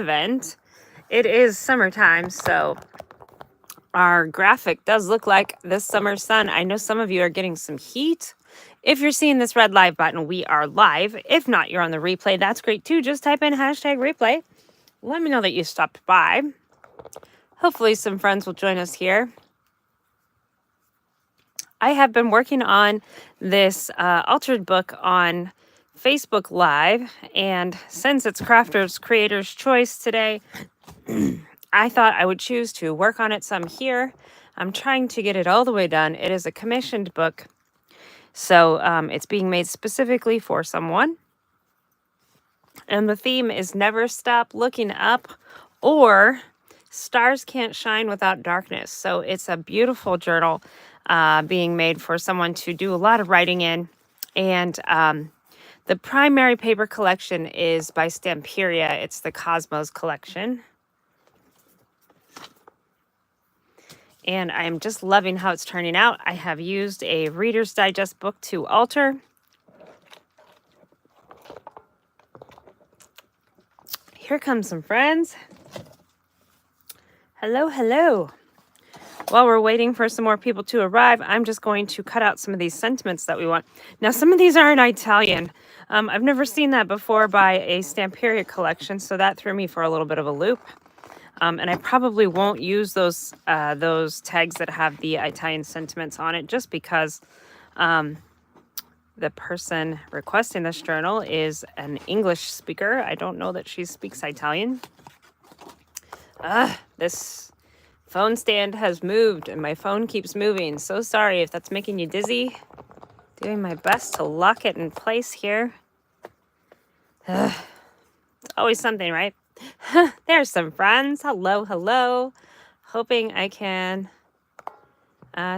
event. It is summertime, so our graphic does look like this summer sun. I know some of you are getting some heat. If you're seeing this red live button, we are live. If not, you're on the replay. That's great too. Just type in hashtag replay. Let me know that you stopped by. Hopefully some friends will join us here. I have been working on this altered book on Facebook Live, and since it's Crafters Creator's Choice today, I thought I would choose to work on it some here. I'm trying to get it all the way done. It is a commissioned book, so it's being made specifically for someone. And the theme is Never Stop Looking Up, or Stars Can't Shine Without Darkness. So it's a beautiful journal being made for someone to do a lot of writing in. And the primary paper collection is by Stamperia. It's the Cosmos collection. And I'm just loving how it's turning out. I have used a Reader's Digest book to alter. Here come some friends. Hello, hello. While we're waiting for some more people to arrive, I'm just going to cut out some of these sentiments that we want. Now, some of these are in Italian. I've never seen that before by a Stamperia collection, so that threw me for a little bit of a loop. And I probably won't use those tags that have the Italian sentiments on it, just because the person requesting this journal is an English speaker. I don't know that she speaks Italian. This phone stand has moved and my phone keeps moving. So sorry if that's making you dizzy. Doing my best to lock it in place here. It's always something, right? There's some friends. Hello, hello. Hoping I can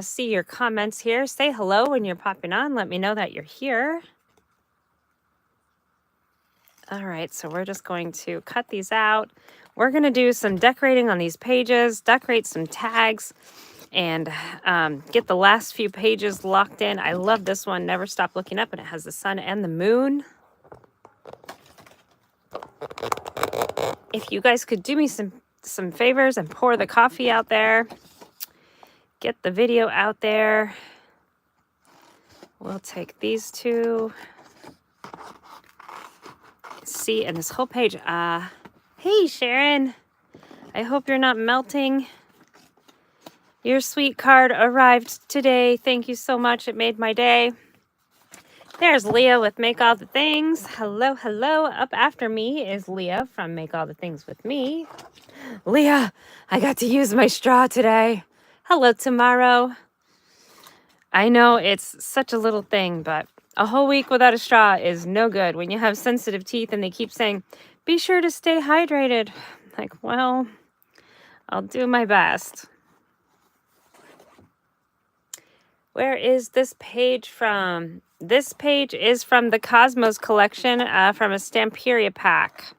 see your comments here. Say hello when you're popping on. Let me know that you're here. All right, so we're just going to cut these out. We're going to do some decorating on these pages, decorate some tags, and get the last few pages locked in. I love this one, Never Stop Looking Up, and it has the sun and the moon. If you guys could do me some favors and pour the coffee out there, get the video out there. We'll take these two. See, and this whole page, hey Sharon, I hope you're not melting. Your sweet card arrived today. Thank you so much. It made my day. There's Leah with Make All the Things. Hello, hello. Up after me is Leah from Make All the Things with Me. Leah, I got to use my straw today. Hello, tomorrow. I know it's such a little thing, but a whole week without a straw is no good when you have sensitive teeth and they keep saying, be sure to stay hydrated. Like, well, I'll do my best. Where is this page from? This page is from the Cosmos collection, from a Stamperia pack.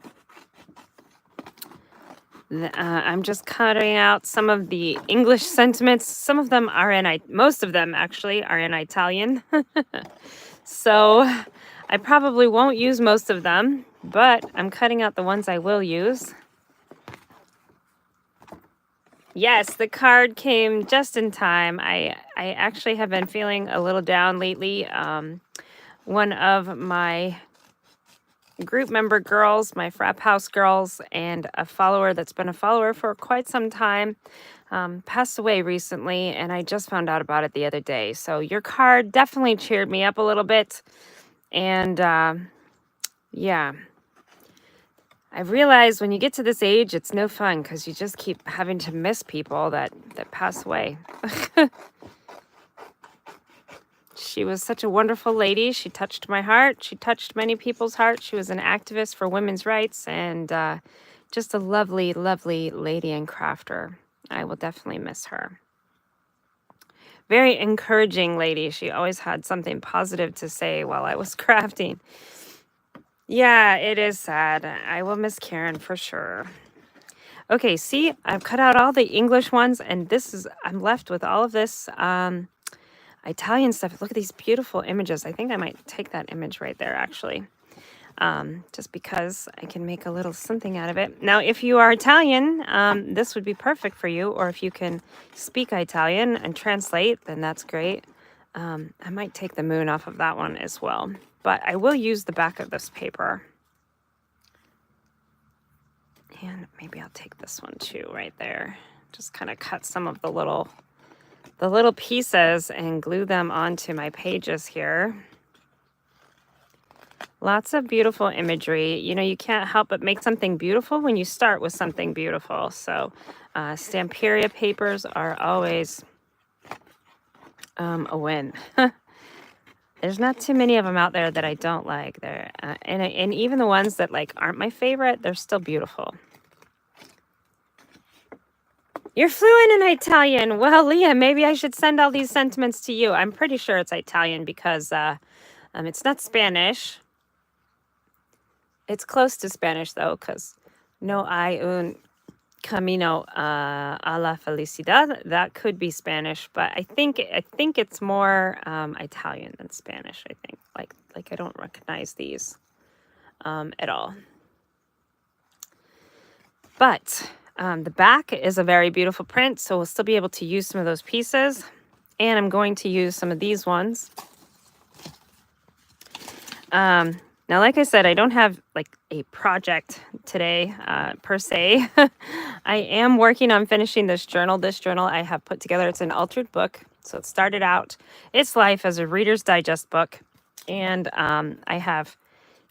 I'm just cutting out some of the English sentiments. Some of them are most of them actually are in Italian. So I probably won't use most of them, but I'm cutting out the ones I will use. Yes, the card came just in time. I actually have been feeling a little down lately. One of my group member girls, my Frapps House girls, and a follower that's been a follower for quite some time, passed away recently, and I just found out about it the other day. So your card definitely cheered me up a little bit. And yeah, I've realized when you get to this age, it's no fun because you just keep having to miss people that pass away. She was such a wonderful lady. She touched my heart. She touched many people's hearts. She was an activist for women's rights and just a lovely, lovely lady and crafter. I will definitely miss her. Very encouraging lady. She always had something positive to say while I was crafting. Yeah, it is sad. I will miss Karen for sure. Okay, see, I've cut out all the English ones, and I'm left with all of this Italian stuff. Look at these beautiful images. I think I might take that image right there, actually. just because I can make a little something out of it. Now, if you are Italian, this would be perfect for you, or if you can speak Italian and translate, then that's great. I might take the moon off of that one as well, but I will use the back of this paper. And maybe I'll take this one too right there. Just kind of cut some of the little pieces and glue them onto my pages here. Lots of beautiful imagery. You know, you can't help but make something beautiful when you start with something beautiful. So Stamperia papers are always a win. There's not too many of them out there that I don't like. And even the ones that like aren't my favorite, they're still beautiful. You're fluent in Italian. Well, Leah, maybe I should send all these sentiments to you. I'm pretty sure it's Italian because it's not Spanish. It's close to Spanish though, because no hay un camino a la felicidad. That could be Spanish, but I think it's more Italian than Spanish. I think like I don't recognize these at all. But the back is a very beautiful print, so we'll still be able to use some of those pieces. And I'm going to use some of these ones. Now, like I said, I don't have like a project today per se. I am working on finishing this journal. This journal I have put together. It's an altered book. So it started out its life as a Reader's Digest book. And I have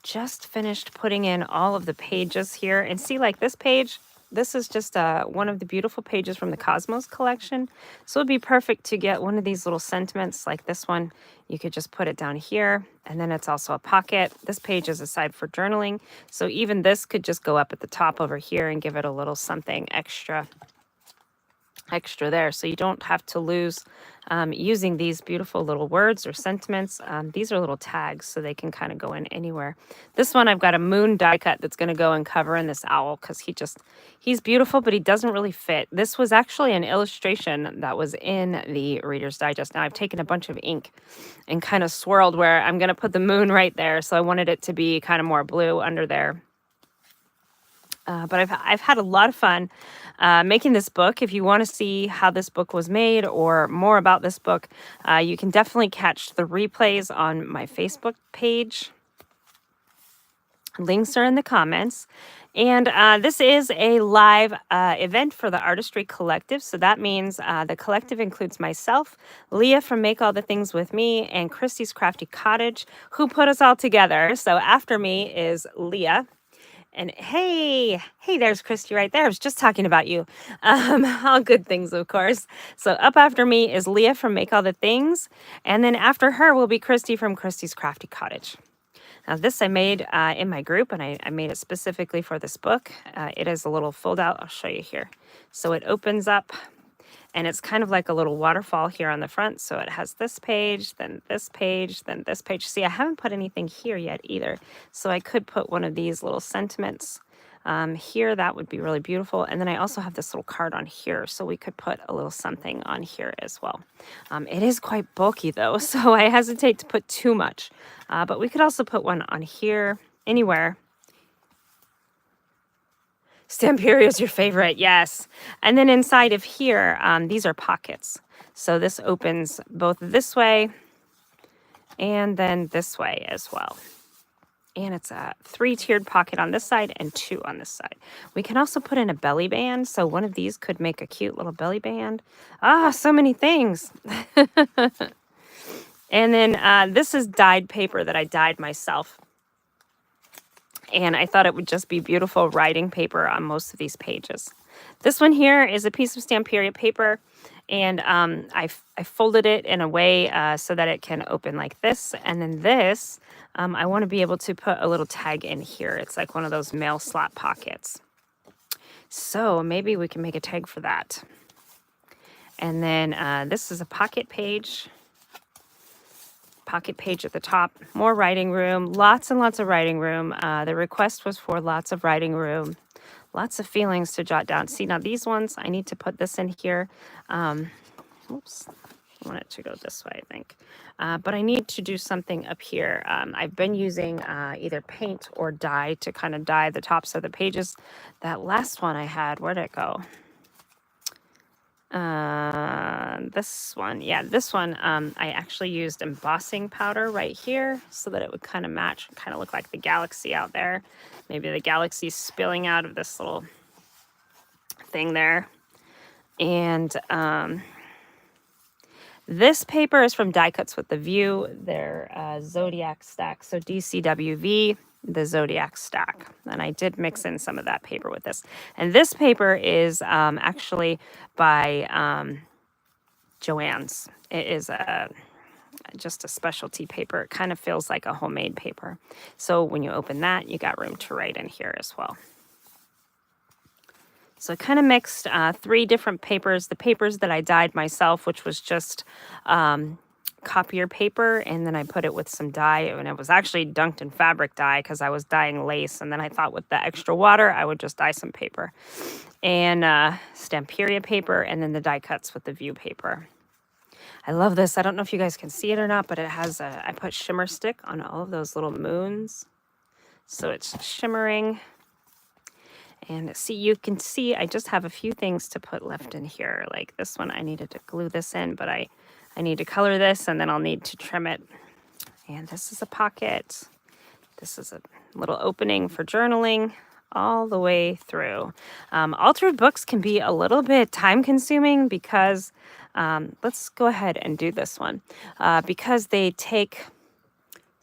just finished putting in all of the pages here. And see, like this page, this is just one of the beautiful pages from the Cosmos collection. So it'd be perfect to get one of these little sentiments like this one. You could just put it down here, and then it's also a pocket. This page is a side for journaling. So even this could just go up at the top over here and give it a little something extra there, so you don't have to lose using these beautiful little words or sentiments. These are little tags, so they can kind of go in anywhere. This one I've got a moon die cut that's going to go and cover in this owl because he's beautiful, but he doesn't really fit. This was actually an illustration that was in the Reader's Digest. Now I've taken a bunch of ink and kind of swirled where I'm going to put the moon right there, so I wanted it to be kind of more blue under there. But I've had a lot of fun making this book. If you want to see how this book was made or more about this book, you can definitely catch the replays on my Facebook page. Links are in the comments. And this is a live event for the Artistry Collective. So that means the collective includes myself, Leah from Make All the Things With Me, and Christy's Crafty Cottage, who put us all together. So after me is Leah. And hey, there's Christy right there. I was just talking about you. All good things, of course. So up after me is Leah from Make All the Things. And then after her will be Christy from Christy's Crafty Cottage. Now this I made in my group, and I made it specifically for this book. It is a little fold out. I'll show you here. So it opens up. And it's kind of like a little waterfall here on the front. So it has this page, then this page, then this page. See, I haven't put anything here yet either. So I could put one of these little sentiments here. That would be really beautiful. And then I also have this little card on here. So we could put a little something on here as well. It is quite bulky though, so I hesitate to put too much. But we could also put one on here, anywhere. Stamperia is your favorite, yes. And then inside of here, these are pockets. So this opens both this way and then this way as well. And it's a 3-tiered pocket on this side and 2 on this side. We can also put in a belly band. So one of these could make a cute little belly band. So many things. And then this is dyed paper that I dyed myself. And I thought it would just be beautiful writing paper on most of these pages. This one here is a piece of Stamperia paper, and I folded it in a way so that it can open like this. And then this, I want to be able to put a little tag in here. It's like one of those mail slot pockets. So maybe we can make a tag for that. And then this is a pocket page. Pocket page at the top, more writing room, lots and lots of writing room. The request was for lots of writing room, lots of feelings to jot down. See, now these ones, I need to put this in here. Oops. I want it to go this way, I think. But I need to do something up here. I've been using either paint or dye to kind of dye the tops of the pages. That last one I had, where'd it go? This one, yeah, this one, I actually used embossing powder right here so that it would kind of match, kind of look like the galaxy out there. Maybe the galaxy spilling out of this little thing there. And this paper is from Die Cuts with the View, their Zodiac stack. So DCWV, the Zodiac stack. And I did mix in some of that paper with this. And this paper is actually by Joann's. It is just a specialty paper. It kind of feels like a homemade paper. So when you open that, you got room to write in here as well. So I kind of mixed 3 different papers. The papers that I dyed myself, which was just copier paper, and then I put it with some dye, and it was actually dunked in fabric dye because I was dyeing lace, and then I thought with the extra water, I would just dye some paper. And Stamperia paper, and then the Die Cuts with the View paper. I love this. I don't know if you guys can see it or not, but it has I put shimmer stick on all of those little moons. So it's shimmering. And see, you can see I just have a few things to put left in here. Like this one, I needed to glue this in, but I need to color this, and then I'll need to trim it. And this is a pocket. This is a little opening for journaling all the way through. Altered books can be a little bit time consuming because, let's go ahead and do this one. Because they take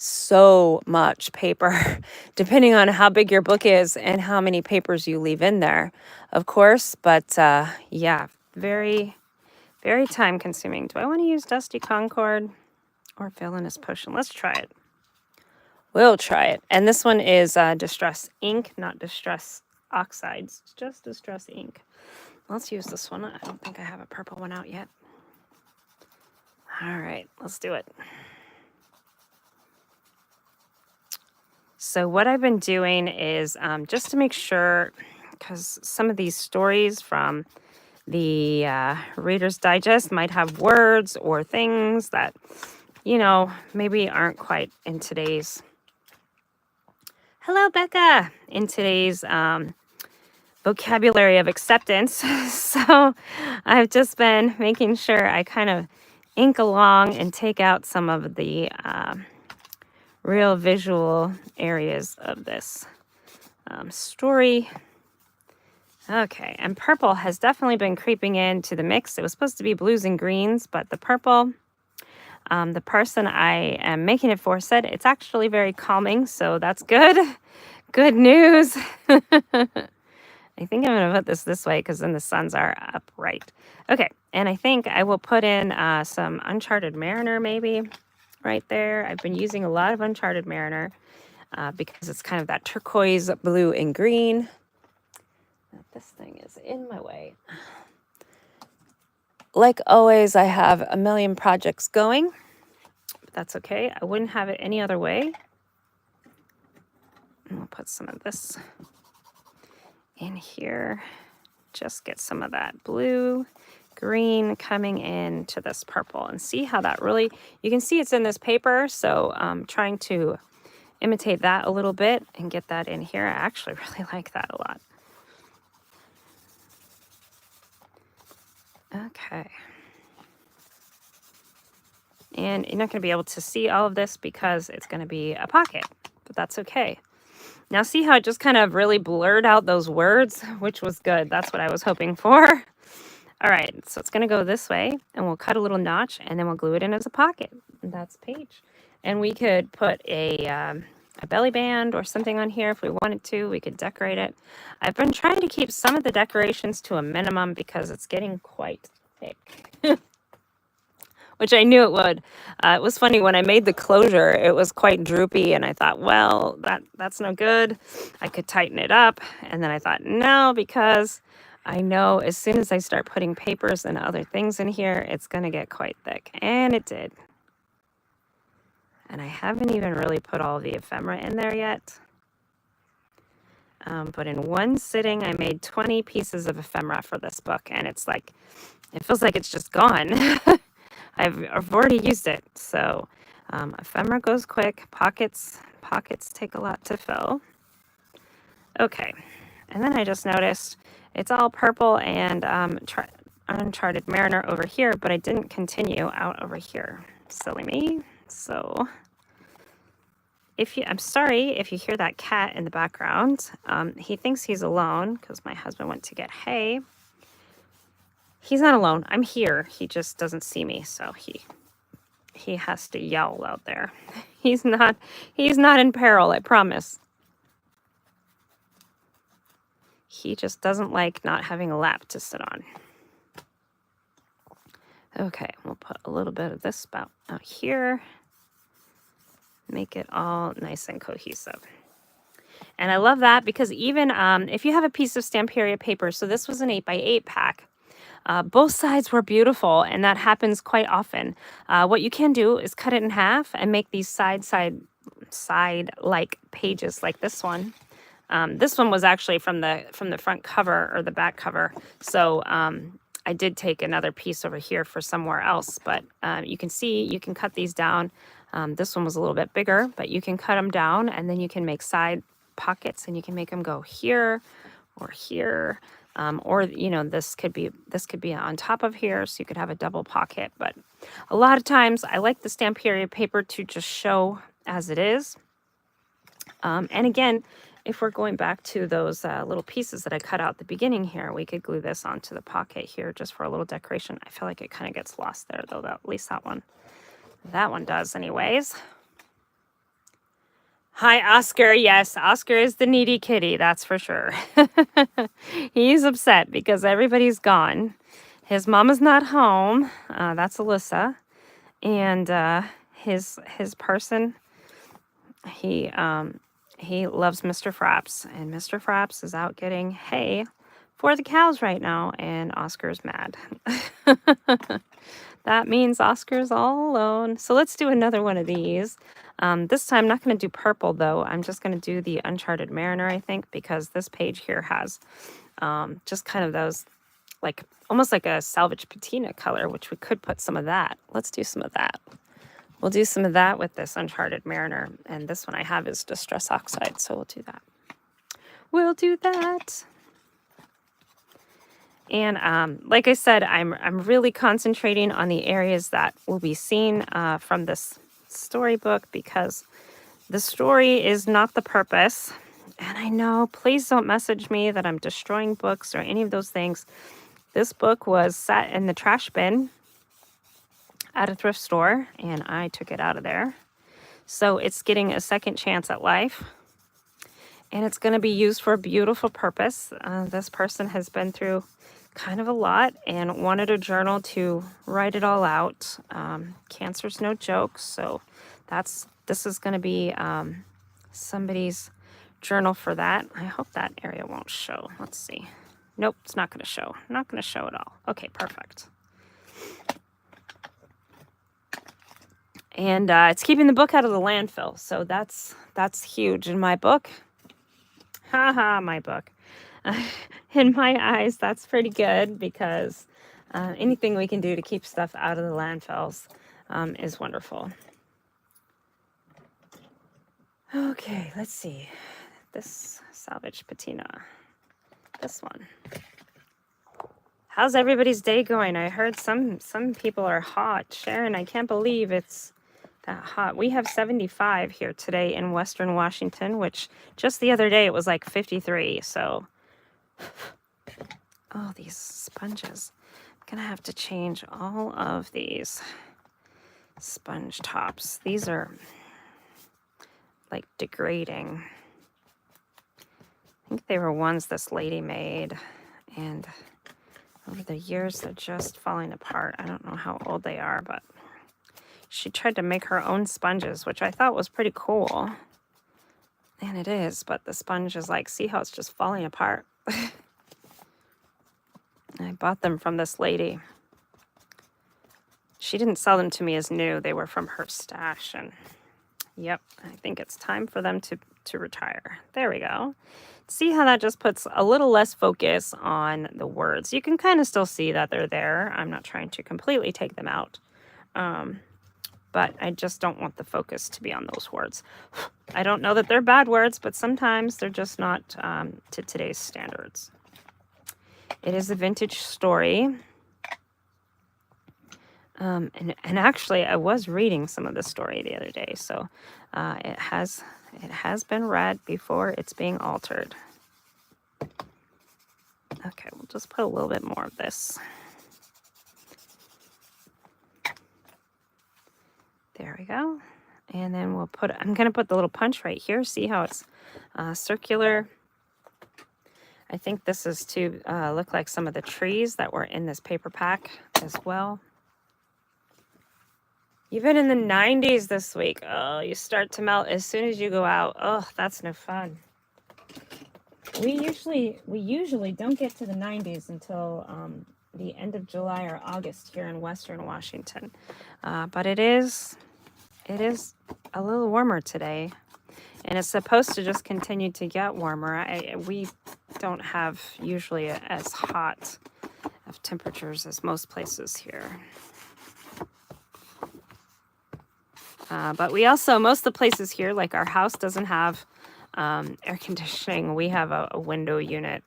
so much paper, depending on how big your book is and how many papers you leave in there, of course. But yeah, very, very time consuming. Do I want to use Dusty Concord or Villainous Potion? Let's try it. We'll try it. And this one is Distress Ink, not Distress Oxides. It's just Distress Ink. Let's use this one. I don't think I have a purple one out yet. All right, let's do it. So what I've been doing is just to make sure, because some of these stories from the Reader's Digest might have words or things that, you know, maybe aren't quite in today's, hello, Becca, in today's vocabulary of acceptance. So I've just been making sure I kind of ink along and take out some of the real visual areas of this story. Okay, and purple has definitely been creeping into the mix. It was supposed to be blues and greens, but the purple, the person I am making it for said it's actually very calming, so that's good. Good news. I think I'm going to put this way because then the suns are upright. Okay, and I think I will put in some Uncharted Mariner maybe. Right there. I've been using a lot of Uncharted Mariner because it's kind of that turquoise, blue, and green. This thing is in my way. Like always, I have a million projects going, but that's okay. I wouldn't have it any other way. And we'll put some of this in here. Just get some of that blue, green coming into this purple, and see how that really, you can see it's in this paper, so I'm trying to imitate that a little bit and get that in here. I actually really like that a lot. Okay. And you're not going to be able to see all of this because it's going to be a pocket, but that's okay. Now see how it just kind of really blurred out those words, which was good. That's what I was hoping for. All right, so it's going to go this way, and we'll cut a little notch, and then we'll glue it in as a pocket. And that's page. And we could put a belly band or something on here if we wanted to. We could decorate it. I've been trying to keep some of the decorations to a minimum because it's getting quite thick, which I knew it would. It was funny, when I made the closure, it was quite droopy, and I thought, well, that's no good. I could tighten it up, and then I thought, no, because I know as soon as I start putting papers and other things in here, it's going to get quite thick. And it did. And I haven't even really put all the ephemera in there yet. But in one sitting, I made 20 pieces of ephemera for this book. And it's like, it feels like it's just gone. I've already used it. So ephemera goes quick. Pockets take a lot to fill. Okay, and then I just noticed it's all purple and Uncharted Mariner over here, but I didn't continue out over here. Silly me. So I'm sorry if you hear that cat in the background. He thinks he's alone because my husband went to get hay. He's not alone. I'm here. He just doesn't see me, so he has to yell out there. He's not in peril, I promise. He just doesn't like not having a lap to sit on. Okay, we'll put a little bit of this spout out here. Make it all nice and cohesive. And I love that because even if you have a piece of Stamperia paper, so this was an 8x8 pack, both sides were beautiful, and that happens quite often. What you can do is cut it in half and make these side-like pages like this one. This one was actually from the front cover or the back cover, so I did take another piece over here for somewhere else, but you can see you can cut these down. This one was a little bit bigger, but you can cut them down, and then you can make side pockets, and you can make them go here or here. Or, you know, this could be on top of here, so you could have a double pocket. But a lot of times I like the Stamperia paper to just show as it is. And again, if we're going back to those little pieces that I cut out at the beginning here, we could glue this onto the pocket here just for a little decoration. I feel like it kind of gets lost there, though, at least that one does anyways. Hi, Oscar. Yes, Oscar is the needy kitty, that's for sure. He's upset because everybody's gone. His mama's not home. That's Alyssa. And his person, he loves Mr. Frapps. And Mr. Frapps is out getting hay for the cows right now, and Oscar's mad. That means Oscar's all alone. So let's do another one of these. This time, I'm not going to do purple, though. I'm just going to do the Uncharted Mariner, I think, because this page here has just kind of those, like, almost like a salvage patina color, which we could put some of that. Let's do some of that. We'll do some of that with this Uncharted Mariner. And this one I have is Distress Oxide, so we'll do that. We'll do that. And like I said, I'm really concentrating on the areas that will be seen from this storybook, because the story is not the purpose. And I know, please don't message me that I'm destroying books or any of those things. This book was sat in the trash bin at a thrift store, and I took it out of there. So it's getting a second chance at life, and it's going to be used for a beautiful purpose. This person has been through kind of a lot and wanted a journal to write it all out. Cancer's no joke, so this is going to be somebody's journal for that. I hope that area won't show. Let's see. Nope, it's not going to show. Not going to show at all. Okay, perfect. And it's keeping the book out of the landfill, so that's huge in my book. Haha, my book. In my eyes, that's pretty good, because anything we can do to keep stuff out of the landfills is wonderful. Okay, let's see. This salvage patina. This one. How's everybody's day going? I heard some people are hot. Sharon, I can't believe it's that hot. We have 75 here today in Western Washington, which just the other day it was like 53, so... Oh, these sponges. I'm gonna have to change all of these sponge tops. These are like degrading. I think they were ones this lady made, and over the years they're just falling apart. I don't know how old they are, but she tried to make her own sponges, which I thought was pretty cool. And it is, but the sponge is like, see how it's just falling apart? I bought them from this lady. She didn't sell them to me as new. They were from her stash, and yep, I think it's time for them to retire. There we go. See how that just puts a little less focus on the words. You can kind of still see that they're there. I'm not trying to completely take them out. But I just don't want the focus to be on those words. I don't know that they're bad words, but sometimes they're just not to today's standards. It is a vintage story. And actually, I was reading some of the story the other day, so it has been read before it's being altered. Okay, we'll just put a little bit more of this. There we go. And then we'll put, I'm going to put the little punch right here. See how it's circular? I think this is to look like some of the trees that were in this paper pack as well. Even in the 90s this week. Oh, you start to melt as soon as you go out. Oh, that's no fun. We usually don't get to the 90s until the end of July or August here in Western Washington. But it is a little warmer today, and it's supposed to just continue to get warmer. We don't have usually as hot of temperatures as most places here. But we also, most of the places here, like our house doesn't have air conditioning. We have a window unit.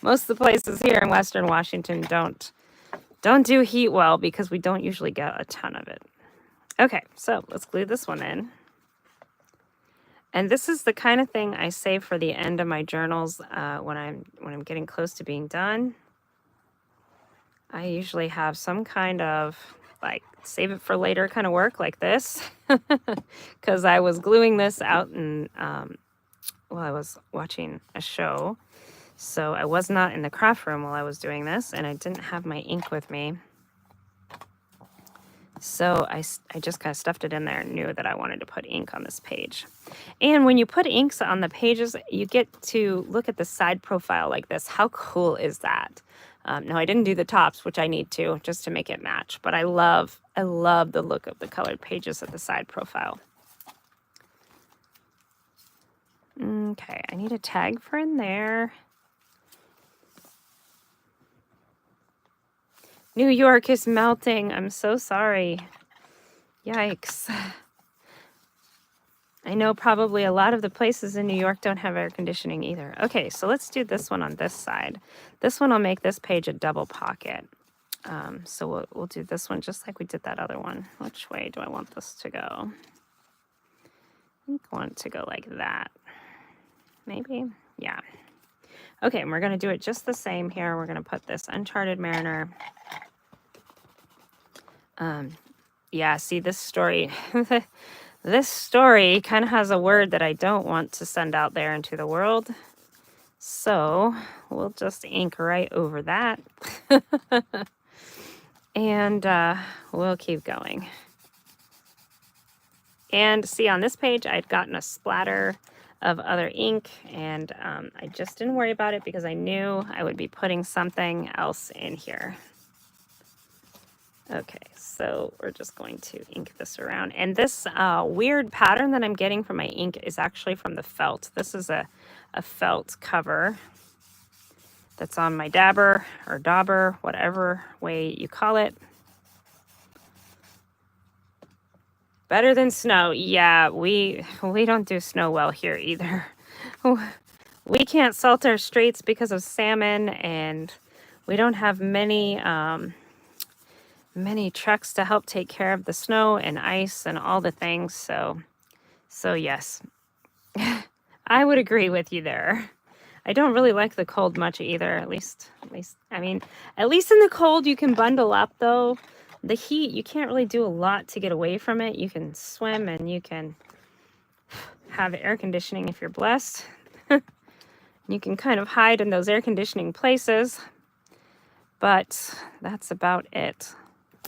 Most of the places here in Western Washington don't do heat well because we don't usually get a ton of it. Okay, so let's glue this one in. And this is the kind of thing I save for the end of my journals when I'm getting close to being done. I usually have some kind of like save it for later kind of work like this, because I was gluing this out and while I was watching a show. So I was not in the craft room while I was doing this, and I didn't have my ink with me. So I just kind of stuffed it in there and knew that I wanted to put ink on this page. And when you put inks on the pages, you get to look at the side profile like this. How cool is that? No, I didn't do the tops, which I need to just to make it match. But I love the look of the colored pages at the side profile. Okay, I need a tag for in there. New York is melting. I'm so sorry. Yikes. I know probably a lot of the places in New York don't have air conditioning either. Okay, so let's do this one on this side. This one, I'll make this page a double pocket. So we'll do this one just like we did that other one. Which way do I want this to go? I think I want it to go like that. Maybe? Yeah. Okay, and we're going to do it just the same here. We're going to put this Uncharted Mariner. Yeah, see this story. This story kind of has a word that I don't want to send out there into the world. So we'll just ink right over that. And we'll keep going. And see, on this page, I'd gotten a splatter of other ink, and I just didn't worry about it because I knew I would be putting something else in here. Okay, so we're just going to ink this around. And this weird pattern that I'm getting from my ink is actually from the felt. This is a felt cover that's on my dabber or dauber, whatever way you call it. Better than snow. Yeah, we don't do snow well here either. We can't salt our streets because of salmon, and we don't have many trucks to help take care of the snow and ice and all the things. So yes, I would agree with you there. I don't really like the cold much either. At least in the cold you can bundle up though. The heat, you can't really do a lot to get away from it. You can swim and you can have air conditioning if you're blessed. You can kind of hide in those air conditioning places, but that's about it.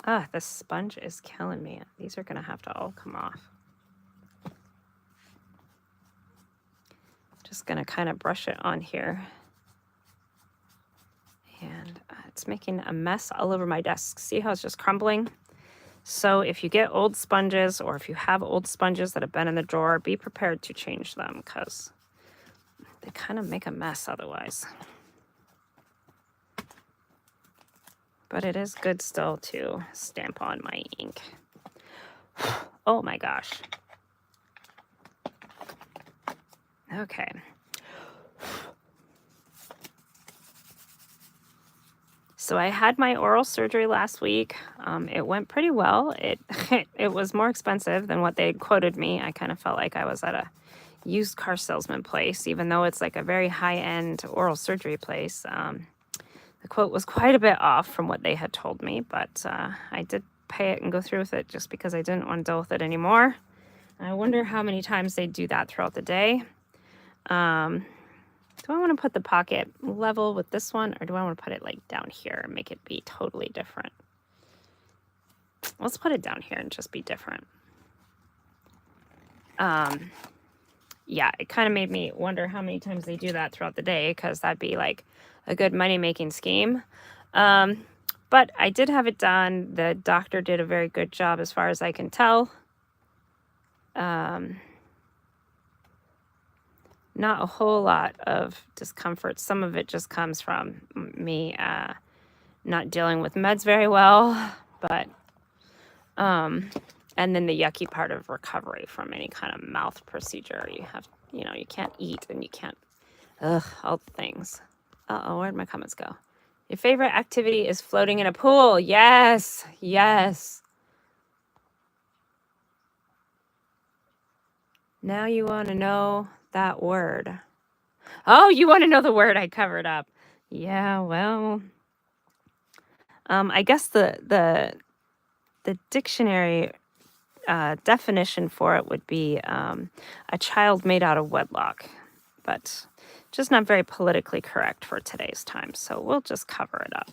The sponge is killing me. These are going to have to all come off. Just going to kind of brush it on here. And it's making a mess all over my desk. See how it's just crumbling? So if you get old sponges, or if you have old sponges that have been in the drawer, be prepared to change them because they kind of make a mess otherwise. but it is good still to stamp on my ink. Oh my gosh. Okay. So I had my oral surgery last week. It went pretty well. It was more expensive than what they quoted me. I kind of felt like I was at a used car salesman place, even though it's like a very high-end oral surgery place. The quote was quite a bit off from what they had told me, but I did pay it and go through with it just because I didn't want to deal with it anymore. I wonder how many times they do that throughout the day. Do I want to put the pocket level with this one, or do I want to put it like down here and make it be totally different? Let's put it down here and just be different. Yeah, it kind of made me wonder how many times they do that throughout the day, because that'd be like a good money-making scheme. But I did have it done. The doctor did a very good job as far as I can tell. Not a whole lot of discomfort. Some of it just comes from me not dealing with meds very well, but and then the yucky part of recovery from any kind of mouth procedure. You have, you can't eat and you can't, all the things. Where'd my comments go? Your favorite activity is floating in a pool. Yes, yes. Now you want to know that word. Oh, you want to know the word I covered up. Yeah, well, I guess the dictionary definition for it would be a child made out of wedlock, but just not very politically correct for today's time, so we'll just cover it up.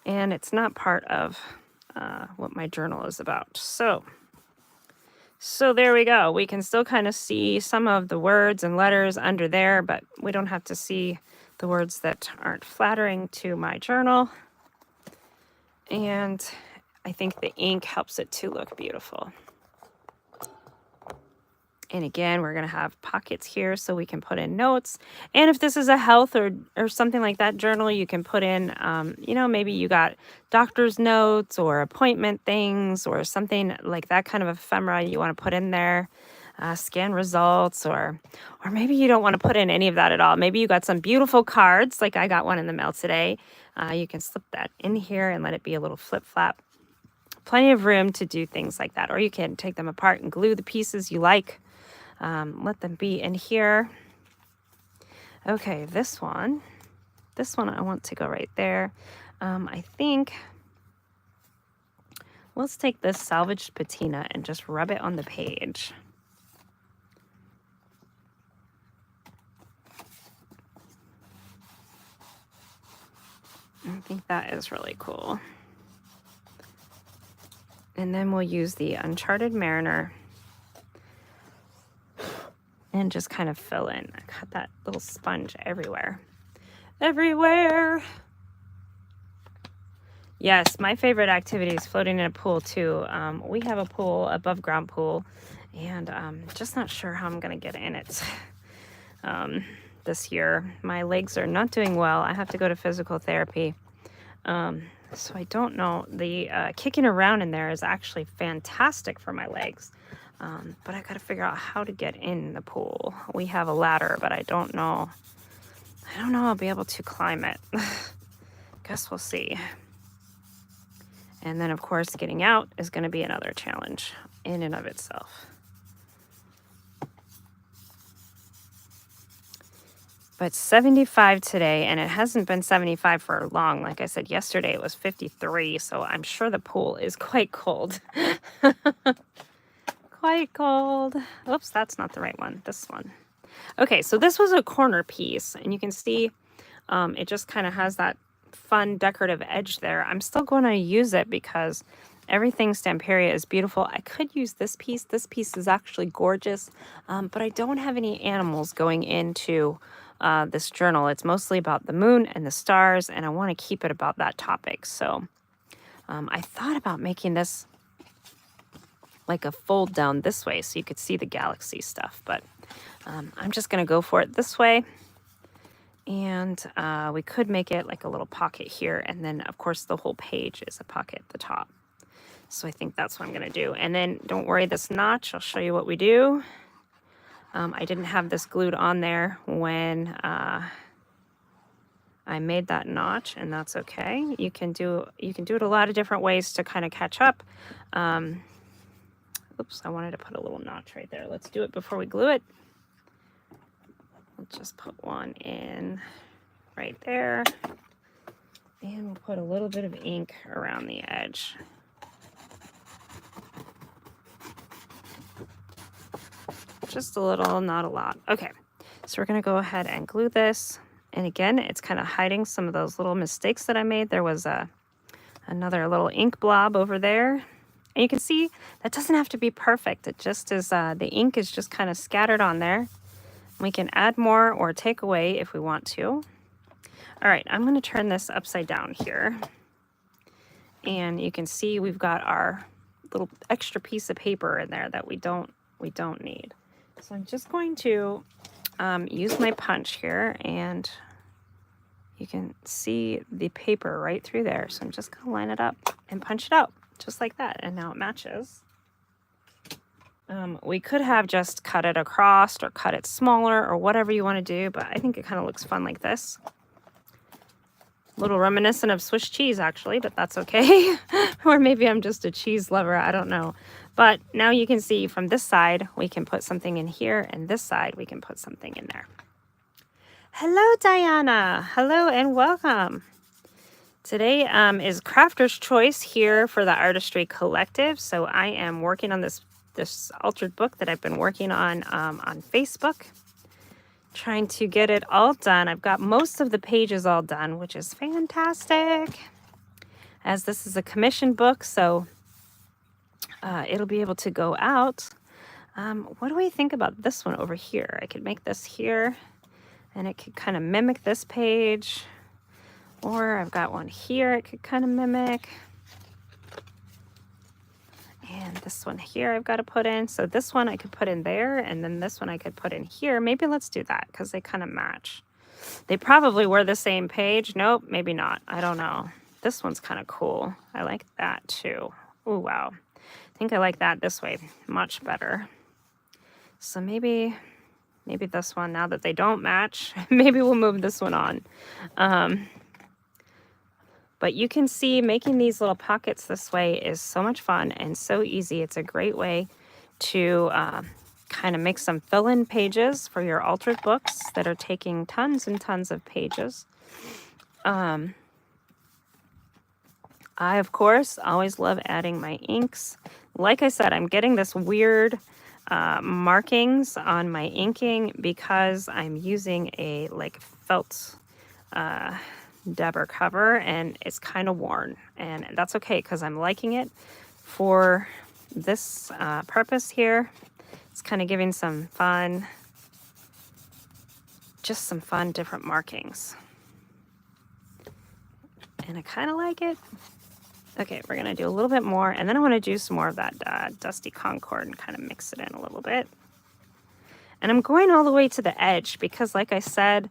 And it's not part of what my journal is about. So there we go. We can still kind of see some of the words and letters under there, but we don't have to see the words that aren't flattering to my journal. And I think the ink helps it to look beautiful. And again, we're going to have pockets here so we can put in notes. And if this is a health or something like that journal, you can put in, maybe you got doctor's notes or appointment things or something like that kind of ephemera you want to put in there. Scan results, or maybe you don't want to put in any of that at all. Maybe you got some beautiful cards, like I got one in the mail today. You can slip that in here and let it be a little flip-flap. Plenty of room to do things like that. Or you can take them apart and glue the pieces you like. Let them be in here. Okay, this one I want to go right there. I think let's take this salvaged patina and just rub it on the page. I think that is really cool. And then we'll use the Uncharted Mariner and just kind of fill in. I got that little sponge everywhere. Everywhere! Yes, my favorite activity is floating in a pool too. We have a pool, above ground pool, and just not sure how I'm gonna get in it this year. My legs are not doing well. I have to go to physical therapy. So I don't know. The kicking around in there is actually fantastic for my legs. But I gotta figure out how to get in the pool. We have a ladder, but I don't know I'll be able to climb it. Guess we'll see. And then of course getting out is gonna be another challenge in and of itself. But 75 today, and it hasn't been 75 for long. Like I said, yesterday it was 53, so I'm sure the pool is quite cold. Quite cold. Oops, that's not the right one. This one. Okay, so this was a corner piece, and you can see it just kind of has that fun decorative edge there. I'm still going to use it because everything Stamperia is beautiful. I could use this piece. This piece is actually gorgeous, but I don't have any animals going into this journal. It's mostly about the moon and the stars, and I want to keep it about that topic. So I thought about making this like a fold down this way so you could see the galaxy stuff, but I'm just going to go for it this way. And we could make it like a little pocket here. And then, of course, the whole page is a pocket at the top. So I think that's what I'm going to do. And then don't worry, this notch, I'll show you what we do. I didn't have this glued on there when I made that notch, and that's okay. You can do it a lot of different ways to kind of catch up. Oops, I wanted to put a little notch right there. Let's do it before we glue it. We'll just put one in right there. And we'll put a little bit of ink around the edge. Just a little, not a lot. Okay, so we're gonna go ahead and glue this. And again, it's kind of hiding some of those little mistakes that I made. There was another little ink blob over there. And you can see that doesn't have to be perfect. It just is, the ink is just kind of scattered on there. We can add more or take away if we want to. All right, I'm gonna turn this upside down here. And you can see we've got our little extra piece of paper in there that we don't need. So I'm just going to use my punch here, and you can see the paper right through there. So I'm just going to line it up and punch it out just like that. And now it matches. We could have just cut it across or cut it smaller or whatever you want to do, but I think it kind of looks fun like this. A little reminiscent of Swiss cheese, actually, but that's okay. Or maybe I'm just a cheese lover, I don't know. But now you can see from this side, we can put something in here, and this side, we can put something in there. Hello, Diana. Hello and welcome. Today is Crafter's Choice here for the Artistry Collective. So I am working on this altered book that I've been working on Facebook. Trying to get it all done. I've got most of the pages all done, which is fantastic. As this is a commission book, so it'll be able to go out. What do we think about this one over here? I could make this here, and it could kind of mimic this page. Or I've got one here it could kind of mimic. And this one here I've got to put in. So this one I could put in there, and then this one I could put in here. Maybe let's do that because they kind of match. They probably were the same page. Nope, maybe not. I don't know. This one's kind of cool. I like that too. Oh, wow. I think I like that this way much better. So maybe this one, now that they don't match, maybe we'll move this one on. But you can see making these little pockets this way is so much fun and so easy. It's a great way to kind of make some fill-in pages for your altered books that are taking tons and tons of pages. I, of course, always love adding my inks. Like I said, I'm getting this weird markings on my inking because I'm using a like felt dabber cover, and it's kind of worn, and that's okay because I'm liking it for this purpose here. It's kind of giving some fun, just some fun different markings, and I kind of like it. Okay, we're gonna do a little bit more, and then I want to do some more of that dusty concord and kind of mix it in a little bit. And I'm going all the way to the edge because, like I said,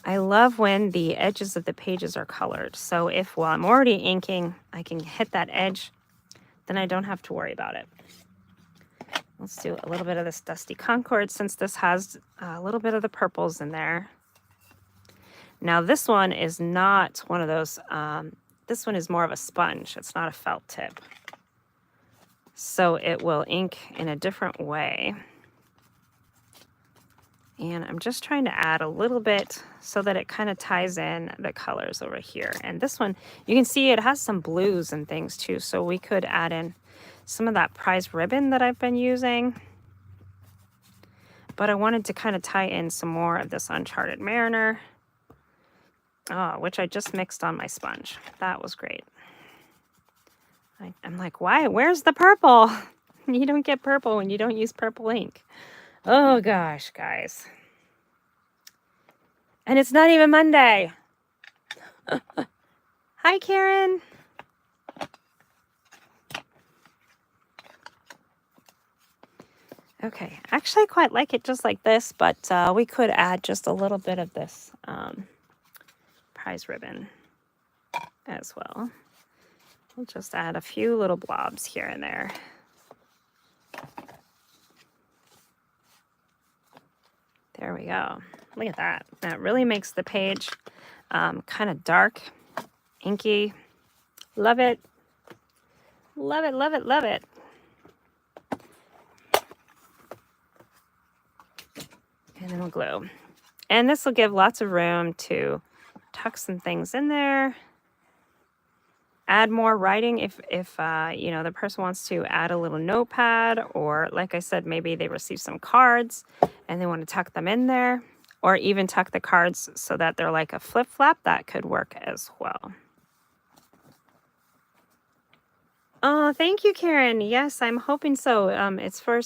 I love when the edges of the pages are colored. So if while I'm already inking, I can hit that edge, then I don't have to worry about it. Let's do a little bit of this dusty concord since this has a little bit of the purples in there. Now this one is not one of those, this one is more of a sponge. It's not a felt tip. So it will ink in a different way. And I'm just trying to add a little bit so that it kind of ties in the colors over here. And this one, you can see it has some blues and things too. So we could add in some of that prize ribbon that I've been using. But I wanted to kind of tie in some more of this Uncharted Mariner, which I just mixed on my sponge. That was great. I'm like, why? Where's the purple? You don't get purple when you don't use purple ink. Oh gosh, guys. And it's not even Monday. Hi, Karen. Okay, actually I quite like it just like this, but we could add just a little bit of this prize ribbon as well. We'll just add a few little blobs here and there. There we go. Look at that. That really makes the page kind of dark, inky. Love it. Love it, love it, love it. And then we'll glue. And this will give lots of room to tuck some things in there. Add more writing if you know, the person wants to add a little notepad, or like I said, maybe they receive some cards and they want to tuck them in there, or even tuck the cards so that they're like a flip-flap. That could work as well. Oh, thank you, Karen. Yes, I'm hoping so. It's for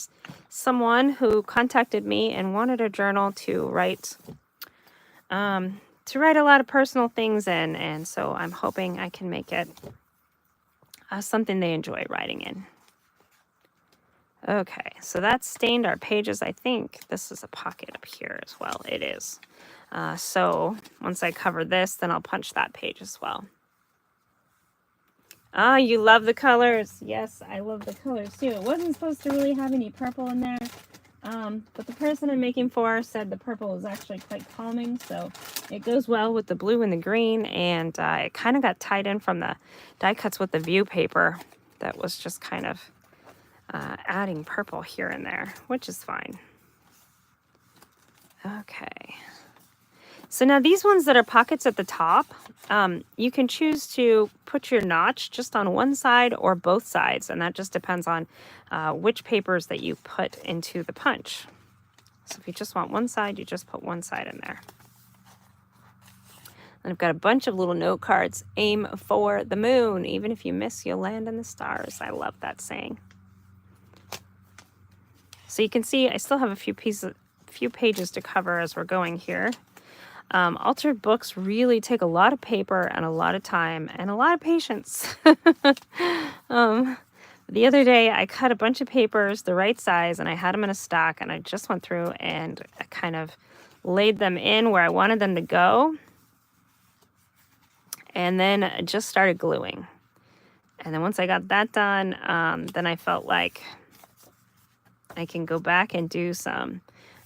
someone who contacted me and wanted a journal to write a lot of personal things in, and so I'm hoping I can make it something they enjoy writing in. Okay, so that's stained our pages. I think this is a pocket up here as well. It is. So once I cover this, then I'll punch that page as well. Ah, you love the colors. Yes, I love the colors too. It wasn't supposed to really have any purple in there. But the person I'm making for said the purple is actually quite calming, so it goes well with the blue and the green, and it kind of got tied in from the die cuts with the view paper that was just kind of adding purple here and there, which is fine. Okay. So now these ones that are pockets at the top, you can choose to put your notch just on one side or both sides, and that just depends on which papers that you put into the punch. So if you just want one side, you just put one side in there. And I've got a bunch of little note cards. Aim for the moon. Even if you miss, you'll land in the stars. I love that saying. So you can see I still have a few pages to cover as we're going here. Altered books really take a lot of paper and a lot of time and a lot of patience. The other day I cut a bunch of papers the right size and I had them in a stack, and I just went through and I kind of laid them in where I wanted them to go, and then I just started gluing. And then once I got that done, then I felt like I can go back and do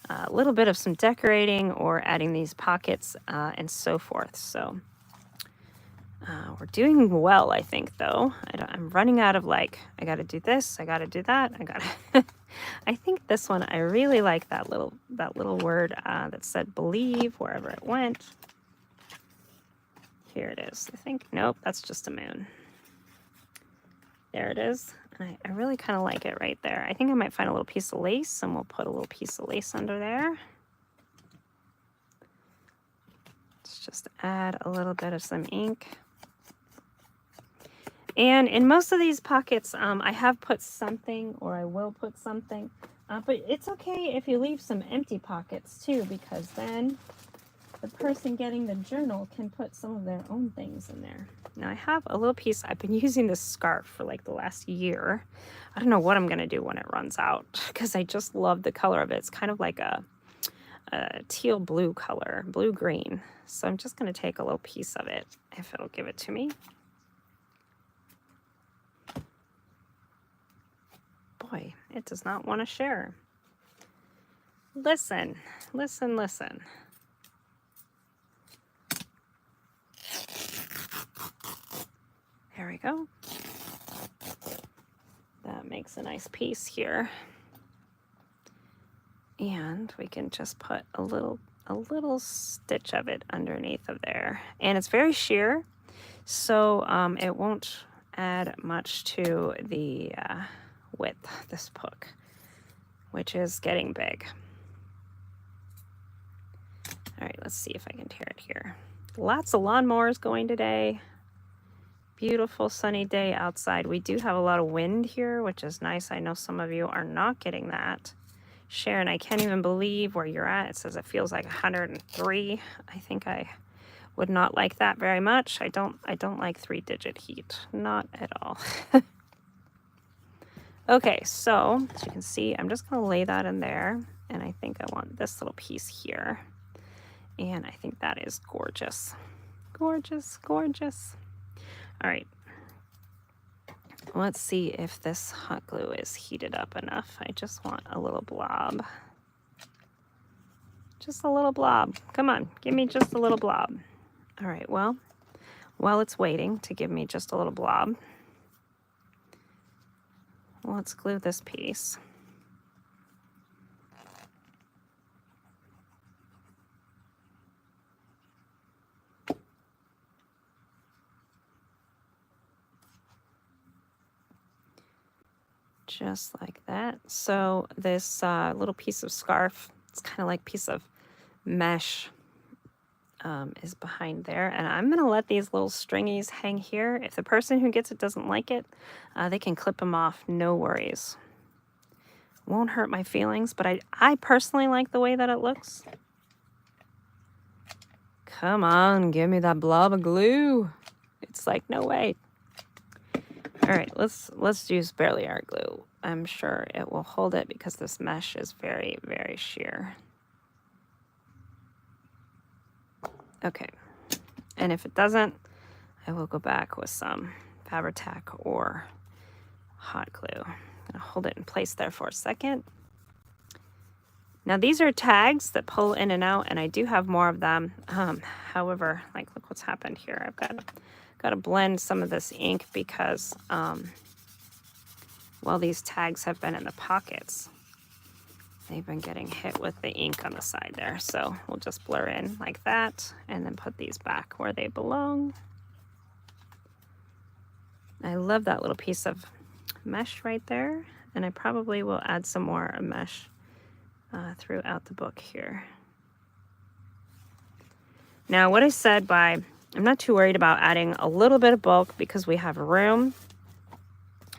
a little bit of some decorating or adding these pockets and so forth. So we're doing well, I think, though. I'm running out of I got to do this, I got to do that, I got to. I think this one, I really like that little word that said believe wherever it went. Here it is. I think, nope, that's just a moon. There it is. And I really kind of like it right there. I think I might find a little piece of lace, and we'll put a little piece of lace under there. Let's just add a little bit of some ink. And in most of these pockets, I have put something, or I will put something. But it's okay if you leave some empty pockets too, because then the person getting the journal can put some of their own things in there. Now I have a little piece. I've been using this scarf for the last year. I don't know what I'm going to do when it runs out, because I just love the color of it. It's kind of like a teal blue color, blue green. So I'm just going to take a little piece of it if it'll give it to me. Boy, it does not want to share. Listen, listen, listen. There we go. That makes a nice piece here. And we can just put a little stitch of it underneath of there. And it's very sheer, so it won't add much to the width of this book, which is getting big. All right, let's see if I can tear it here. Lots of lawnmowers going today. Beautiful sunny day outside. We do have a lot of wind here, which is nice. I know some of you are not getting that. Sharon, I can't even believe where you're at. It says it feels like 103. I think I would not like that very much. I don't like 3-digit heat. Not at all. Okay, so as you can see, I'm just going to lay that in there. And I think I want this little piece here. And I think that is gorgeous. Gorgeous, gorgeous. All right. Let's see if this hot glue is heated up enough. I just want a little blob. Just a little blob. Come on, give me just a little blob. All right, well, while it's waiting to give me just a little blob, let's glue this piece. Just like that. So this little piece of scarf, it's kind of like piece of mesh, is behind there. And I'm going to let these little stringies hang here. If the person who gets it doesn't like it, they can clip them off, no worries. Won't hurt my feelings, but I personally like the way that it looks. Come on, give me that blob of glue. It's like, no way. All right, let's use barely art glue. I'm sure it will hold it because this mesh is very, very sheer. Okay, and if it doesn't, I will go back with some Fabri-Tac or hot glue. I'm gonna hold it in place there for a second. Now these are tags that pull in and out, and I do have more of them. However, like, look what's happened here. I've got to blend some of this ink because while these tags have been in the pockets, they've been getting hit with the ink on the side there. So we'll just blur in like that and then put these back where they belong. I love that little piece of mesh right there, and I probably will add some more mesh throughout the book here. Now, what I said by, I'm not too worried about adding a little bit of bulk because we have room.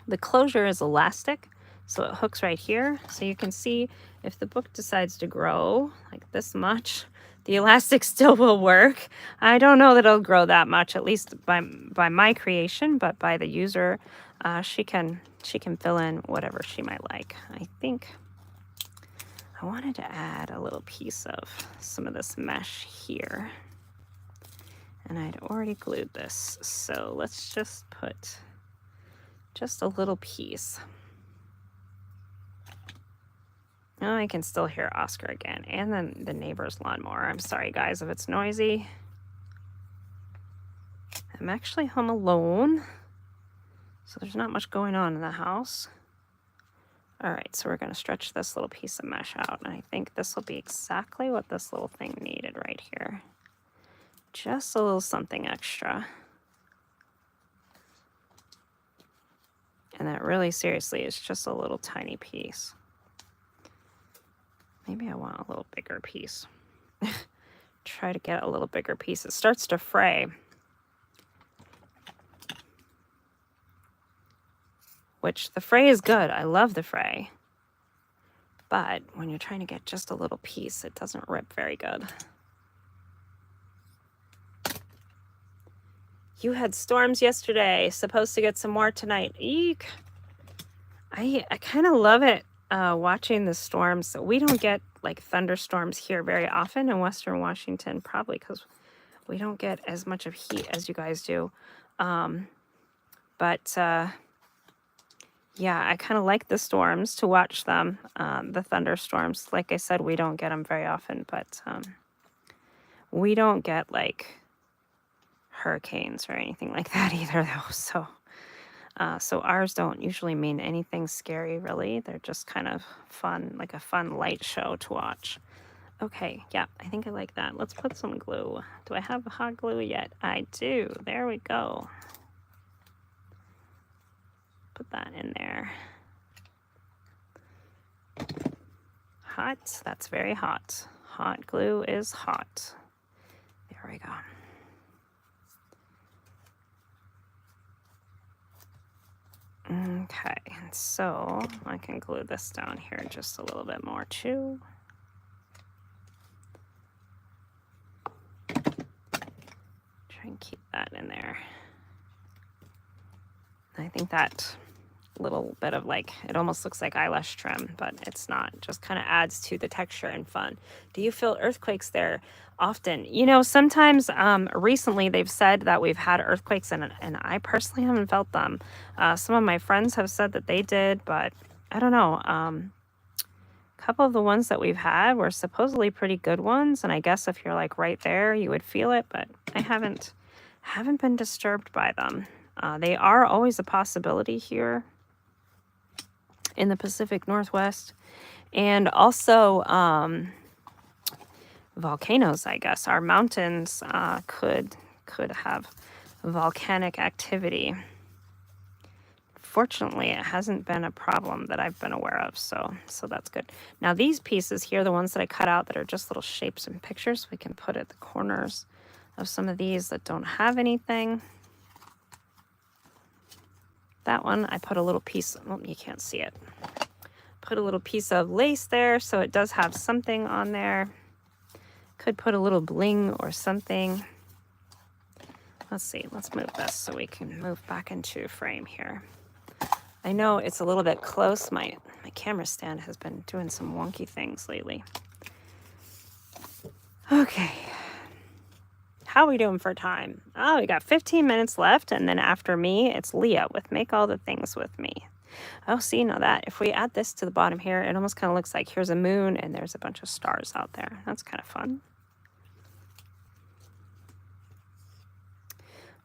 The closure is elastic, so it hooks right here. So you can see if the book decides to grow like this much, the elastic still will work. I don't know that it'll grow that much, at least by my creation, but by the user, she can fill in whatever she might like. I think I wanted to add a little piece of some of this mesh here. And I'd already glued this, so let's just put just a little piece. Oh, I can still hear Oscar again, and then the neighbor's lawnmower. I'm sorry, guys, if it's noisy. I'm actually home alone, so there's not much going on in the house. All right, so we're going to stretch this little piece of mesh out, and I think this will be exactly what this little thing needed right here. Just a little something extra. And that really, seriously, is just a little tiny piece. Maybe I want a little bigger piece. Try to get a little bigger piece. It starts to fray. Which, the fray is good. I love the fray. But when you're trying to get just a little piece, it doesn't rip very good. You had storms yesterday. Supposed to get some more tonight. Eek. I kind of love it watching the storms. We don't get like thunderstorms here very often in Western Washington, probably because we don't get as much of heat as you guys do. Yeah, I kind of like the storms to watch them, the thunderstorms. Like I said, we don't get them very often, but we don't get like hurricanes or anything like that either, though. So ours don't usually mean anything scary, really. They're just kind of fun, like a fun light show to watch. Okay, yeah, I think I like that. Let's put some glue. Do I have hot glue yet? I do. There we go. Put that in there. Hot, that's very hot. Hot glue is hot. There we go. Okay, and so I can glue this down here just a little bit more too. Try and keep that in there. I think that little bit of like, it almost looks like eyelash trim, but it's not. It just kind of adds to the texture and fun. Do you feel earthquakes there often? You know, sometimes recently they've said that we've had earthquakes, and I personally haven't felt them. Some of my friends have said that they did, but I don't know. A couple of the ones that we've had were supposedly pretty good ones, and I guess if you're like right there, you would feel it, but I haven't been disturbed by them. They are always a possibility here in the Pacific Northwest. And also volcanoes, I guess. Our mountains could have volcanic activity. Fortunately, it hasn't been a problem that I've been aware of, so that's good. Now these pieces here, the ones that I cut out that are just little shapes and pictures, we can put at the corners of some of these that don't have anything. That one, I put a little piece, well, you can't see it. Put a little piece of lace there, so it does have something on there. Could put a little bling or something. Let's see, let's move this so we can move back into frame here. I know it's a little bit close. My camera stand has been doing some wonky things lately. Okay. How are we doing for time? Oh, we got 15 minutes left, and then after me, it's Leah with Make All the Things With Me. Oh, see, now that, if we add this to the bottom here, it almost kind of looks like here's a moon and there's a bunch of stars out there. That's kind of fun.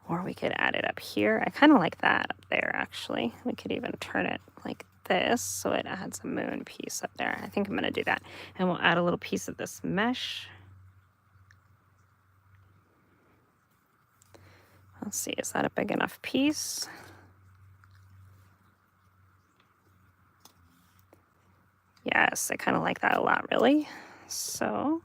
Or we could add it up here. I kind of like that up there, actually. We could even turn it like this so it adds a moon piece up there. I think I'm going to do that. And we'll add a little piece of this mesh. Let's see, is that a big enough piece? Yes, I kind of like that a lot, really. So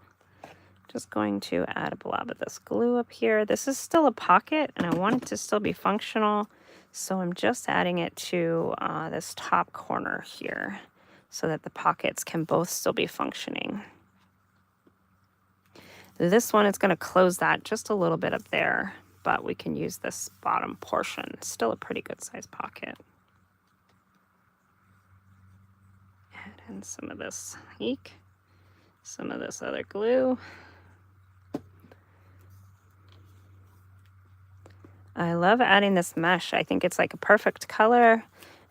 just going to add a blob of this glue up here. This is still a pocket, and I want it to still be functional. So I'm just adding it to this top corner here so that the pockets can both still be functioning. This one, it's going to close that just a little bit up there, but we can use this bottom portion. Still a pretty good size pocket. Add in some of this ink, some of this other glue. I love adding this mesh. I think it's like a perfect color,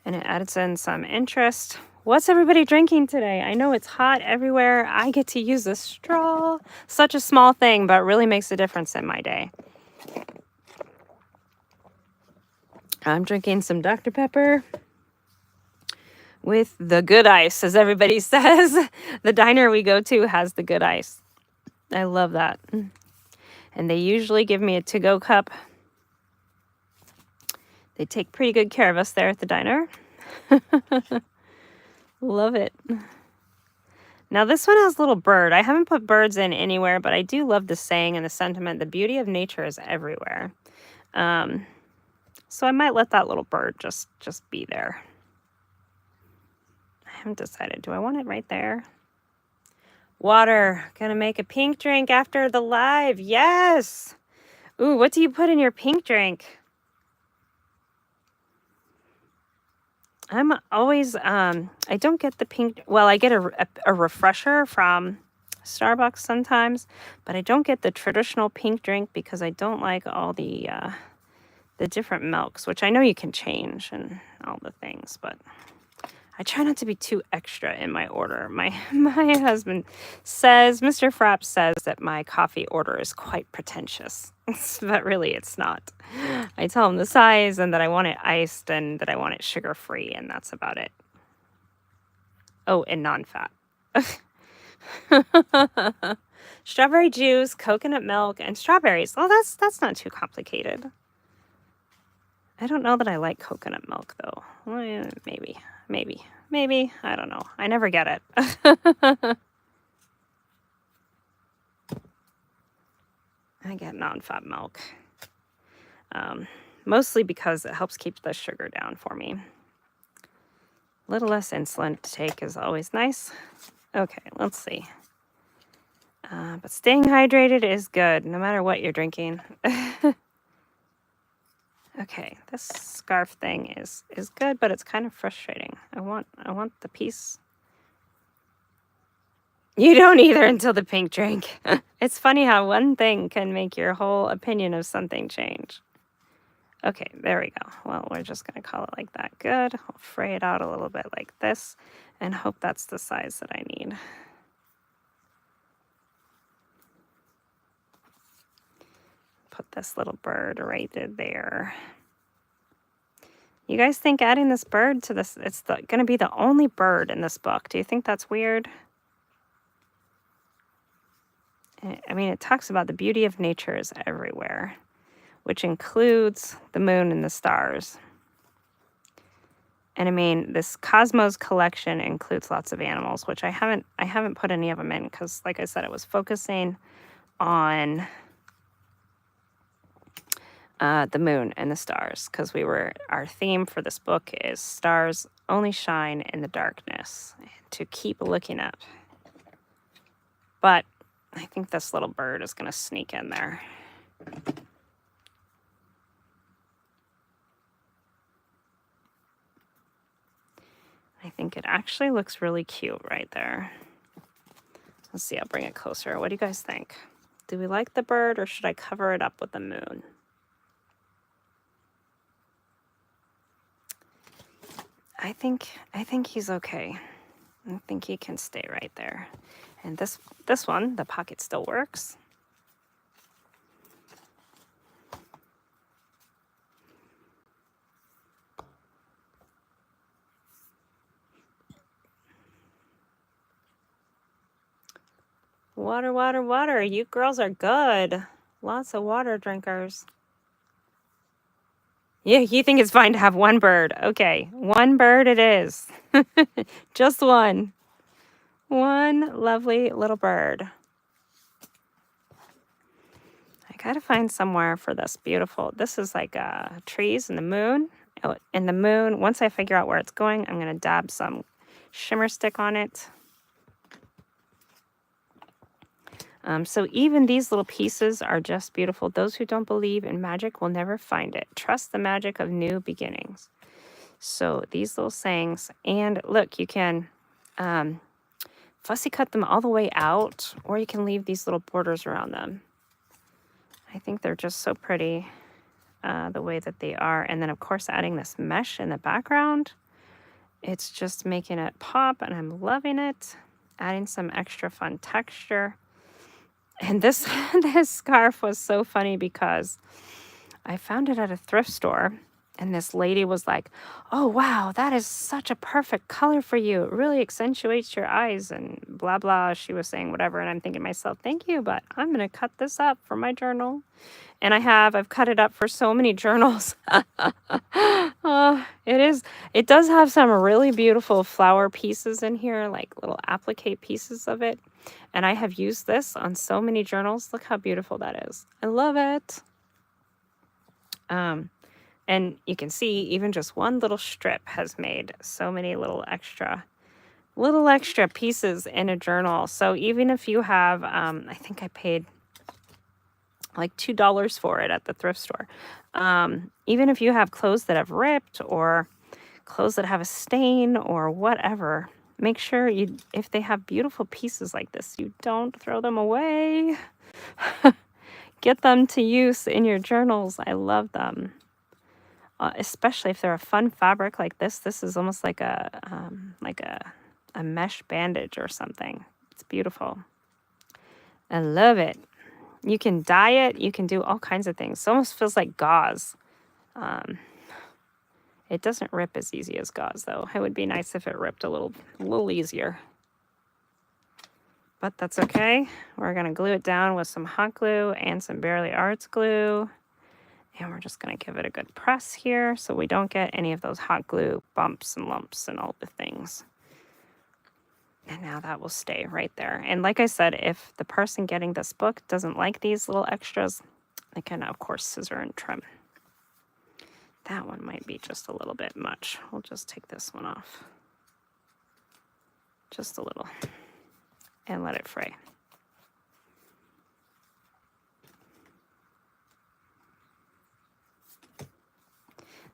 and it adds in some interest. What's everybody drinking today? I know it's hot everywhere. I get to use a straw. Such a small thing, but really makes a difference in my day. I'm drinking some Dr. Pepper with the good ice, as everybody says. The diner we go to has the good ice. I love that. And they usually give me a to-go cup. They take pretty good care of us there at the diner. Love it. Now this one has a little bird. I haven't put birds in anywhere, but I do love the saying and the sentiment. The beauty of nature is everywhere. So I might let that little bird just be there. I haven't decided. Do I want it right there? Water. Gonna make a pink drink after the live. Yes! Ooh, what do you put in your pink drink? I'm always, I don't get the pink, well, I get a refresher from Starbucks sometimes, but I don't get the traditional pink drink because I don't like all the different milks, which I know you can change and all the things, but I try not to be too extra in my order. My husband says, Mr. Frapps says that my coffee order is quite pretentious, but really it's not. I tell him the size and that I want it iced and that I want it sugar-free, and that's about it. Oh, and non-fat. Strawberry juice, coconut milk, and strawberries. Oh, that's not too complicated. I don't know that I like coconut milk, though. Maybe. I don't know. I never get it. I get non-fat milk. Mostly because it helps keep the sugar down for me. A little less insulin to take is always nice. Okay, let's see. But staying hydrated is good, no matter what you're drinking. Okay, this scarf thing is good, but it's kind of frustrating. I want the piece. You don't either until the pink drink. It's funny how one thing can make your whole opinion of something change. Okay, there we go. Well, we're just going to call it like that. Good. I'll fray it out a little bit like this and hope that's the size that I need. Put this little bird right there. You guys think adding this bird to this, it's going to be the only bird in this book. Do you think that's weird? I mean, it talks about the beauty of nature is everywhere, which includes the moon and the stars. And I mean, this Cosmos collection includes lots of animals, which I haven't put any of them in because, like I said, it was focusing on the moon and the stars because our theme for this book is stars only shine in the darkness to keep looking up. But I think this little bird is going to sneak in there. I think it actually looks really cute right there. Let's see, I'll bring it closer. What do you guys think? Do we like the bird or should I cover it up with the moon? I think he's okay. I think he can stay right there. And this one, the pocket still works. Water, water, water. You girls are good. Lots of water drinkers. Yeah, you think it's fine to have one bird. Okay, one bird it is. Just one. One lovely little bird. I gotta find somewhere for this beautiful. This is like trees and the moon. And the moon, once I figure out where it's going, I'm gonna dab some shimmer stick on it. So even these little pieces are just beautiful. Those who don't believe in magic will never find it. Trust the magic of new beginnings. So these little sayings, and look, you can fussy cut them all the way out, or you can leave these little borders around them. I think they're just so pretty the way that they are. And then, of course, adding this mesh in the background, it's just making it pop, and I'm loving it. Adding some extra fun texture. And this scarf was so funny because I found it at a thrift store, and this lady was like, "Oh, wow, that is such a perfect color for you. It really accentuates your eyes," and blah, blah. She was saying whatever, and I'm thinking to myself, thank you, but I'm going to cut this up for my journal. And I've cut it up for so many journals. It does have some really beautiful flower pieces in here, like little applique pieces of it. And I have used this on so many journals. Look how beautiful that is. I love it. And you can see even just one little strip has made so many little extra pieces in a journal. So even if you have, I think I paid like $2 for it at the thrift store. Even if you have clothes that have ripped or clothes that have a stain or whatever, make sure if they have beautiful pieces like this, you don't throw them away. Get them to use in your journals. I love them. Especially if they're a fun fabric like this. This is almost like a mesh bandage or something. It's beautiful. I love it. You can dye it. You can do all kinds of things. It almost feels like gauze. It doesn't rip as easy as gauze, though. It would be nice if it ripped a little easier. But that's okay. We're going to glue it down with some hot glue and some Barely Arts glue. And we're just going to give it a good press here so we don't get any of those hot glue bumps and lumps and all the things. And now that will stay right there. And like I said, if the person getting this book doesn't like these little extras, they can, of course, scissor and trim. That one might be just a little bit much. We'll just take this one off. Just a little. And let it fray.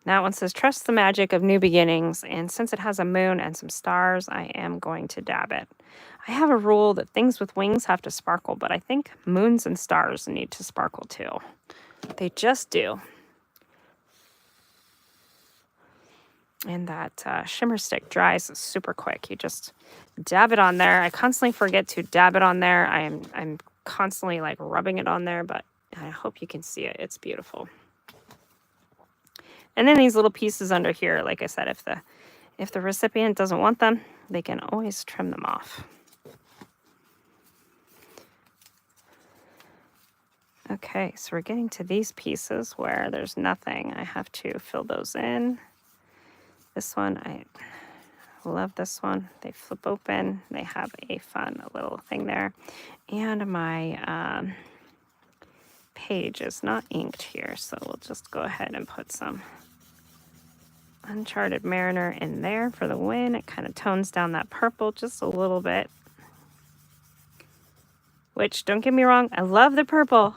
That one says, trust the magic of new beginnings. And since it has a moon and some stars, I am going to dab it. I have a rule that things with wings have to sparkle, but I think moons and stars need to sparkle too. They just do. And that shimmer stick dries super quick. You just dab it on there. I constantly forget to dab it on there. I'm constantly like rubbing it on there, but I hope you can see it. It's beautiful. And then these little pieces under here, like I said, if the recipient doesn't want them, they can always trim them off. Okay, so we're getting to these pieces where there's nothing. I have to fill those in. This one, I love this one. They flip open. They have a fun little thing there. And my page is not inked here, so we'll just go ahead and put some Uncharted Mariner in there for the win. It kind of tones down that purple just a little bit. Which, don't get me wrong, I love the purple.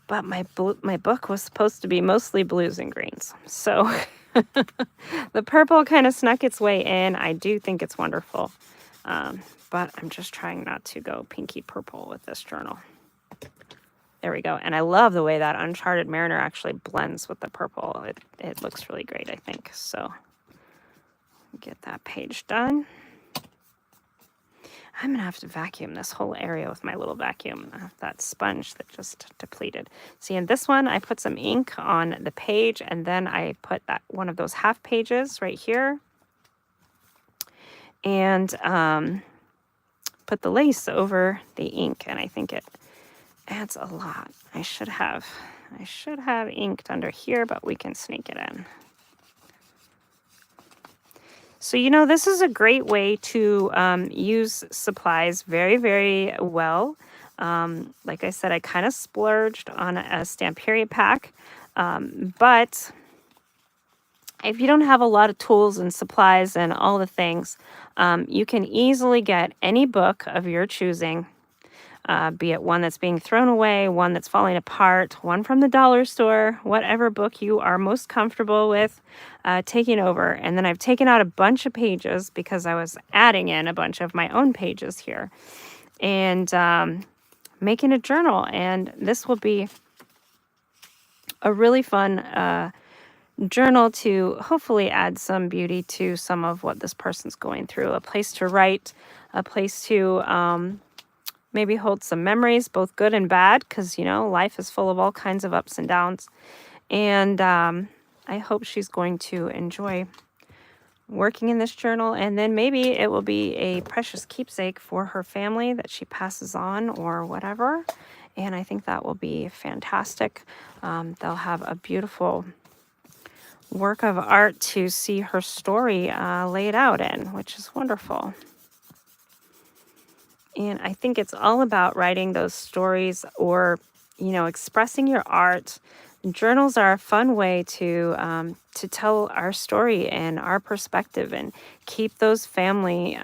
But my book was supposed to be mostly blues and greens. So the purple kind of snuck its way in. I do think it's wonderful. But I'm just trying not to go pinky purple with this journal. There we go. And I love the way that Uncharted Mariner actually blends with the purple. It looks really great, I think. So get that page done. I'm going to have to vacuum this whole area with my little vacuum. That sponge that just depleted. See, in this one, I put some ink on the page, and then I put that one of those half pages right here. And put the lace over the ink, and I think it adds a lot. I should have inked under here, but we can sneak it in. So, this is a great way to use supplies very, very well. Like I said, I kind of splurged on a stamp period pack, but if you don't have a lot of tools and supplies and all the things, you can easily get any book of your choosing. Be it one that's being thrown away, one that's falling apart, one from the dollar store, whatever book you are most comfortable with taking over. And then I've taken out a bunch of pages because I was adding in a bunch of my own pages here and making a journal. And this will be a really fun journal to hopefully add some beauty to some of what this person's going through. A place to write, a place to maybe hold some memories, both good and bad, because, life is full of all kinds of ups and downs. And I hope she's going to enjoy working in this journal. And then maybe it will be a precious keepsake for her family that she passes on or whatever. And I think that will be fantastic. They'll have a beautiful work of art to see her story laid out in, which is wonderful. And I think it's all about writing those stories or, expressing your art. Journals are a fun way to tell our story and our perspective and keep those family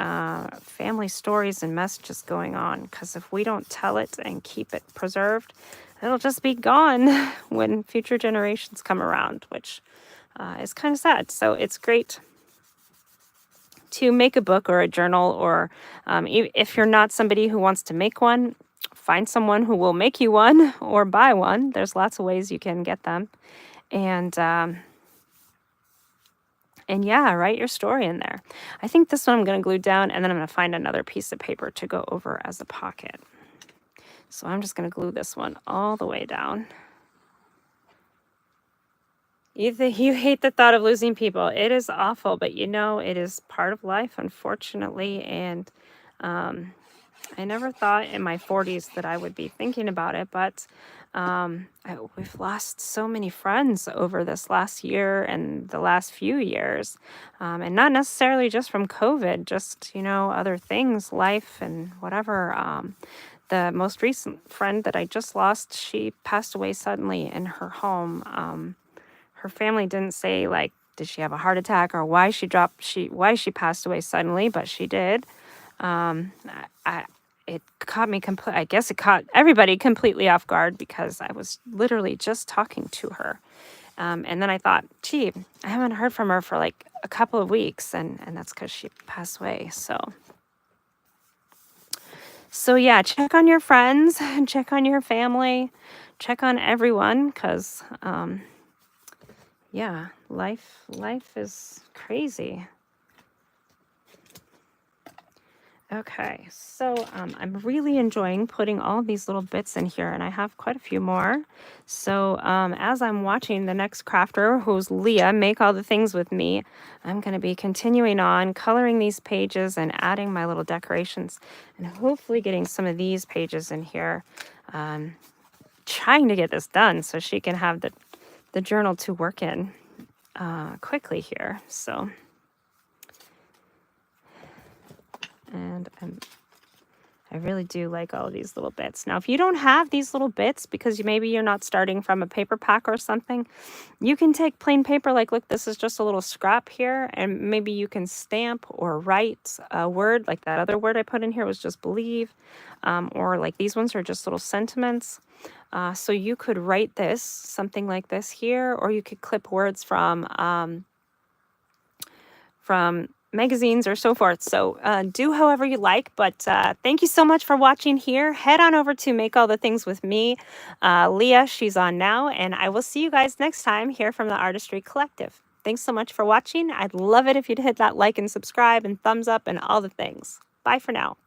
stories and messages going on. Because if we don't tell it and keep it preserved, it'll just be gone when future generations come around, which is kind of sad. So it's great to make a book or a journal, or if you're not somebody who wants to make one, find someone who will make you one or buy one. There's lots of ways you can get them. And yeah, write your story in there. I think this one I'm going to glue down, and then I'm going to find another piece of paper to go over as a pocket. So I'm just going to glue this one all the way down. You hate the thought of losing people. It is awful, but it is part of life, unfortunately. And I never thought in my 40s that I would be thinking about it, but we've lost so many friends over this last year and the last few years. And not necessarily just from COVID, just, other things, life and whatever. The most recent friend that I just lost, she passed away suddenly in her home. Her family didn't say, did she have a heart attack or why she passed away suddenly, but she did. It caught me I guess it caught everybody completely off guard because I was literally just talking to her. And then I thought, gee, I haven't heard from her for like a couple of weeks, and that's because she passed away. So yeah, check on your friends, check on your family, check on everyone, because yeah, life is crazy. Okay, so I'm really enjoying putting all these little bits in here, and I have quite a few more. So as I'm watching the next crafter, who's Leah, make all the things with me, I'm going to be continuing on coloring these pages and adding my little decorations, and hopefully getting some of these pages in here. Trying to get this done so she can have the journal to work in quickly here. So, and I really do like all of these little bits. Now, if you don't have these little bits because maybe you're not starting from a paper pack or something, you can take plain paper. Like, look, this is just a little scrap here, and maybe you can stamp or write a word. Like that other word I put in here was just believe, or like these ones are just little sentiments. So you could write this, something like this here, or you could clip words from magazines or so forth. So do however you like, but thank you so much for watching here. Head on over to Make All the Things with me. Leah, she's on now, and I will see you guys next time here from the Artistry Collective. Thanks so much for watching. I'd love it if you'd hit that like and subscribe and thumbs up and all the things. Bye for now.